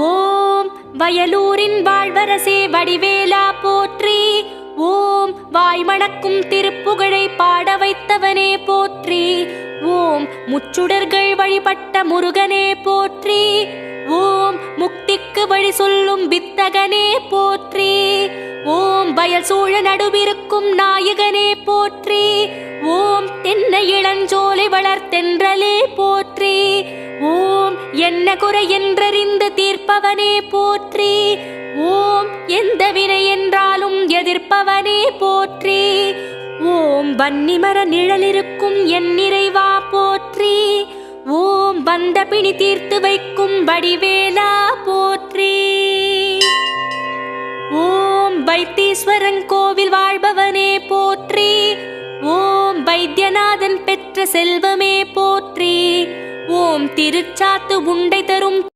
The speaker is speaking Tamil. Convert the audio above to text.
ஓம் வயலூரின் வாழ்வரசே வடிவேலா போற்றி. ஓம் வாய்மணக்கும் திருப்புகழை பாட வைத்தவனே போற்றி. ஓம் முச்சுடர்கள் வழிபட்ட முருகனே போற்றி. ஓம் முக்திக்கு வழி சொல்லும் வித்தகனே போற்றி. ஓம் வயல் சூழ நடுவிருக்கும் நாயகனே போற்றி. ஓம் தென்னை இளஞ்சோலை வளர்த்தென்றலே போற்றி. ஓம் என்ன குறை என்றறிந்து தீர்ப்பவனே போற்றி. ஓம் எந்த வினை என்றாலும் எதிர்ப்பவனே போற்றி. ஓம் வன்னிமர நிழலிருக்கும் என் நிறைவா போற்றி. ஓம் வந்த பிணி தீர்த்து வைக்கும் வடிவேலா போற்றி. ஓம் வைத்தீஸ்வரன் கோவில் வாழ்பவனே போற்றி. ஓம் வைத்தியநாதன் பெற்ற செல்வமே போற்றி. ஓம் திருச்சாத்து உண்டை தரும்